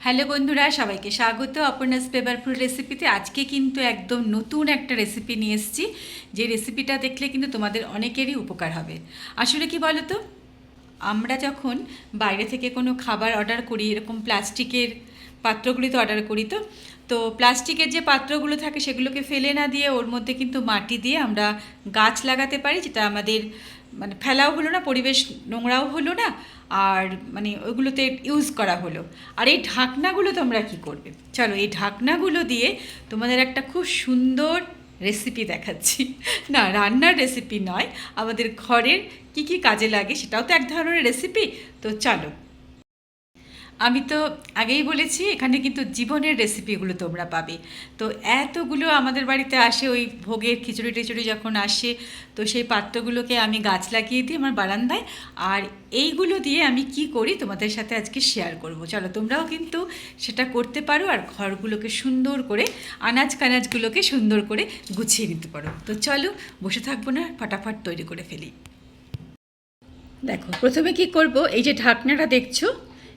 Hello বন্ধুরা, সবাইকে স্বাগত অপর্ণাস ফ্লেভারফুল রেসিপিতে। আজকে কিন্তু একদম নতুন একটা রেসিপি নিয়ে এসেছি, যে রেসিপিটা দেখলে কিন্তু তোমাদের অনেকেরই উপকার হবে। আসলে কি বলো তো, আমরা যখন বাইরে থেকে কোনো খাবার অর্ডার করি, এরকম প্লাস্টিকের পাত্রগুলিতে অর্ডার করি, তো প্লাস্টিকের যে পাত্রগুলো থাকে সেগুলোকে ফেলে না দিয়ে ওর মধ্যে কিন্তু মাটি দিয়ে আমরা গাছ লাগাতে পারি, যেটা আমাদের মানে ফেলাও হলো না, পরিবেশ নোংরাও হলো না, আর মানে ওইগুলোতে ইউজ করা হলো। আর এই ঢাকনাগুলো তোমরা কি করবে, চলো এই ঢাকনাগুলো দিয়ে তোমাদের একটা খুব সুন্দর রেসিপি দেখাচ্ছি। না, রান্নার রেসিপি নয়, আমাদের ঘরের কি কি কাজে লাগে সেটাও তো এক ধরনের রেসিপি। তো চলো, আমি তো আগেই বলেছি এখানে কিন্তু জীবনের রেসিপিগুলো তোমরা পাবে। তো এতগুলো আমাদের বাড়িতে আসে, ওই ভোগের খিচুড়ি টিচুড়ি যখন আসে, তো সেই পাত্রগুলোকে আমি গাছ লাগিয়ে দিই আমার বারান্দায়। আর এইগুলো দিয়ে আমি কি করি তোমাদের সাথে আজকে শেয়ার করব। চলো, তোমরাও কিন্তু সেটা করতে পারো আর ঘরগুলোকে সুন্দর করে, আনাজ কানাজগুলোকে সুন্দর করে গুছিয়ে নিতে পারো। তো চলো, বসে থাকবো না, ফটাফট তৈরি করে ফেলি। দেখো, প্রথমে কি করব, এই যে ঢাকনাটা দেখছো,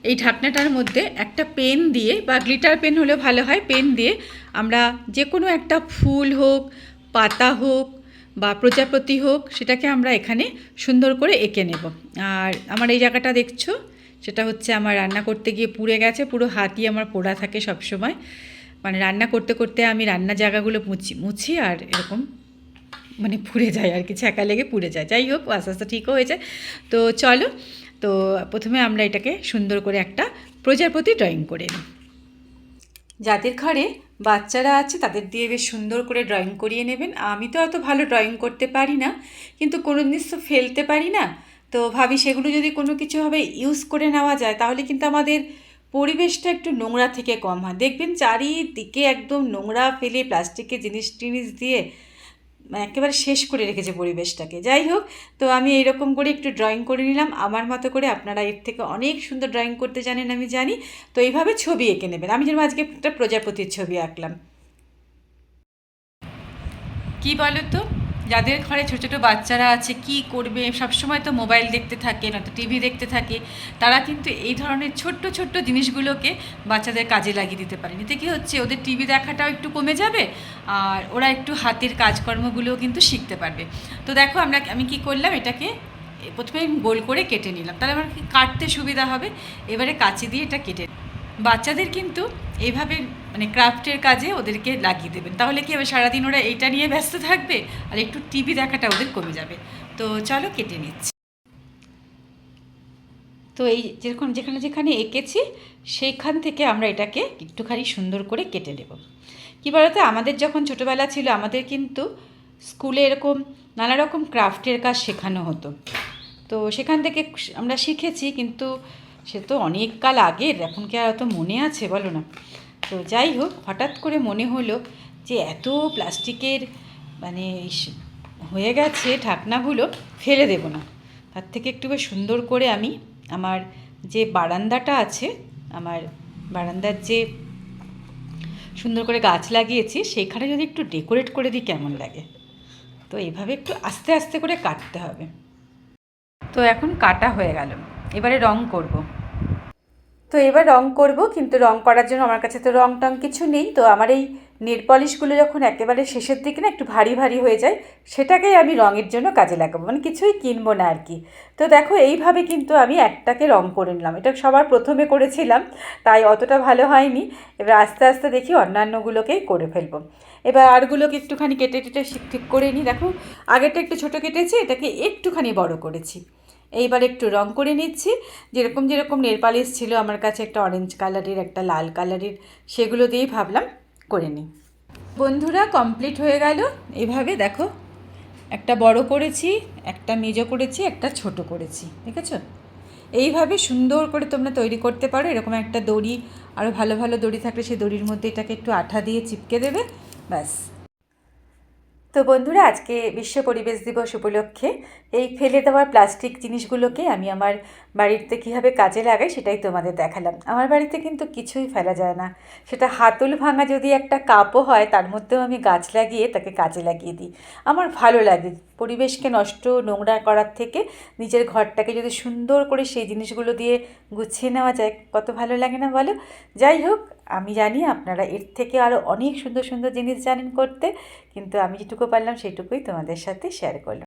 এই ঢাকনাটার মধ্যে একটা পেন দিয়ে, বা গ্লিটার পেন হলে ভালো হয়, পেন দিয়ে আমরা যে কোনো একটা ফুল হোক, পাতা হোক, বা প্রজাপতি হোক, সেটাকে আমরা এখানে সুন্দর করে এঁকে নেব। আর আমার এই জায়গাটা দেখছো, সেটা হচ্ছে আমার রান্না করতে গিয়ে পুড়ে গেছে, পুরো হাতই আমার পোড়া থাকে সব সময়। মানে রান্না করতে করতে আমি রান্নার জায়গাগুলো মুছি আর এরকম মানে পুড়ে যায় আর কি, ছ্যাঁকা লেগে পুড়ে যায়। যাই হোক, আস্তে আস্তে ঠিকও হয়ে যায়। তো চলো, তো প্রথমে আমরা এটাকে সুন্দর করে একটা প্রজাপতি ড্রয়িং করে নিই। যাদের ঘরে বাচ্চারা আছে তাদের দিয়ে বেশ সুন্দর করে ড্রয়িং করিয়ে নেবেন। আমি তো অত ভালো ড্রয়িং করতে পারি না, কিন্তু কোনো জিনিস তো ফেলতে পারি না। তো ভাবি সেগুলো যদি কোনো কিছুভাবে ইউজ করে নেওয়া যায়, তাহলে কিন্তু আমাদের পরিবেশটা একটু নোংরা থেকে কম হয়। দেখবেন চারিদিকে একদম নোংরা ফেলে প্লাস্টিকের জিনিস টিনিস দিয়ে একেবারে শেষ করে রেখেছে পরিবেশটাকে। যাই হোক, তো আমি এইরকম করে একটু ড্রয়িং করে নিলাম আমার মতো করে। আপনারা এর থেকে অনেক সুন্দর ড্রয়িং করতে জানেন, আমি জানি। তো এইভাবে ছবি এঁকে নেবেন। আমি যেমন আজকে একটা প্রজাপতির ছবি আঁকলাম। কি বলো তো, যাদের ঘরে ছোটো ছোটো বাচ্চারা আছে, কি করবে, সবসময় তো মোবাইল দেখতে থাকে, নয়তো টিভি দেখতে থাকে, তারা কিন্তু এই ধরনের ছোট্ট ছোট্ট জিনিসগুলোকে বাচ্চাদের কাজে লাগিয়ে দিতে পারে। এতে কী হচ্ছে, ওদের টিভি দেখাটাও একটু কমে যাবে, আর ওরা একটু হাতের কাজকর্মগুলোও কিন্তু শিখতে পারবে। তো দেখো, আমি কি করলাম, এটাকে প্রথমে গোল করে কেটে নিলাম, তাহলে আমার কাটতে সুবিধা হবে। এবারে কাঁচি দিয়ে এটা কেটে, বাচ্চাদের কিন্তু এইভাবে মানে ক্রাফটের কাজে ওদেরকে লাগিয়ে দেবেন, তাহলে কি হবে, সারাদিন ওরা এইটা নিয়ে ব্যস্ত থাকবে আর একটু টিভি দেখাটা ওদের কমে যাবে। তো চলো কেটে নিচ্ছি। তো এই যেরকম যেখানে যেখানে এঁকেছি সেইখান থেকে আমরা এটাকে একটুখানি সুন্দর করে কেটে নেব। কী বলতো, আমাদের যখন ছোটোবেলা ছিল, আমাদের কিন্তু স্কুলে এরকম নানা রকম ক্রাফটের কাজ শেখানো হতো। তো সেখান থেকে আমরা শিখেছি, কিন্তু সে তো অনেক কাল আগের, এখন কি আর অত মনে আছে বলো না। তো যাই হোক, হঠাৎ করে মনে হলো যে এত প্লাস্টিকের মানে হয়ে গেছে ঢাকনাগুলো, ফেলে দেব না, তার থেকে একটু বেশ সুন্দর করে আমি আমার যে বারান্দাটা আছে, আমার বারান্দার যে সুন্দর করে গাছ লাগিয়েছি, সেইখানে যদি একটু ডেকোরেট করে দিই কেমন লাগে। তো এইভাবে একটু আস্তে আস্তে করে কাটতে হবে। তো এখন কাটা হয়ে গেল, এবারে রং করব। তো এবার রং করব, কিন্তু রং করার জন্য আমার কাছে তো রং টং কিছু নেই। তো আমার এই নেল পলিশগুলো যখন একেবারে শেষের দিকে না একটু ভারী ভারী হয়ে যায়, সেটাকেই আমি রঙের জন্য কাজে লাগাবো, মানে কিছুই কিনবো না আর কি। তো দেখো, এইভাবে কিন্তু আমি একটাকে রং করে নিলাম। এটা সবার প্রথমে করেছিলাম, তাই অতটা ভালো হয়নি। এবার আস্তে আস্তে দেখি অন্যান্যগুলোকেই করে ফেলবো। এবার আরগুলোকে একটুখানি কেটে টেটে ঠিক করে নিই। দেখো, আগেরটা একটু ছোটো কেটেছি, এটাকে একটুখানি বড় করেছি। এইবার একটু রং করে নিচ্ছি। যেরকম যেরকম নেল পালিশ ছিল আমার কাছে, একটা অরেঞ্জ কালারের, একটা লাল কালারের, সেগুলো দিয়েই ভাবলাম করে নিই। বন্ধুরা, কমপ্লিট হয়ে গেল। এভাবে দেখো, একটা বড় করেছি, একটা মেজো করেছি, একটা ছোট করেছি, দেখেছ? এইভাবে সুন্দর করে তোমরা তৈরি করতে পারো। এরকম একটা দড়ি, আরও ভালো ভালো দড়ি থাকলে সেই দড়ির মধ্যে এটাকে একটু আঠা দিয়ে চিপকে দেবে, ব্যাস। তো তো বন্ধুরা, আজকে বিশ্ব পরিবেশ দিবস উপলক্ষে এই ফেলে দেওয়া প্লাস্টিক জিনিসগুলোকে আমি আমার বাড়িতে কীভাবে কাজে লাগাই সেটাই তোমাদের দেখালাম। আমার বাড়িতে কিন্তু কিছুই ফেলা যায় না, সেটা হাতল ভাঙা যদি একটা কাপও হয় তার মধ্যেও আমি গাছ লাগিয়ে তাকে কাজে লাগিয়ে দিই। আমার ভালো লাগে পরিবেশকে নষ্ট নোংরা করার থেকে নিজের ঘরটাকে যদি সুন্দর করে সেই জিনিসগুলো দিয়ে গুছিয়ে নেওয়া যায়, কত ভালো লাগে না বলো? যাই হোক, আমি জানি আপনারা এর থেকে আরও অনেক সুন্দর সুন্দর জিনিস জানেন করতে, কিন্তু আমি যেটুকু পারলাম সেটুকুই তোমাদের সাথে শেয়ার করলাম।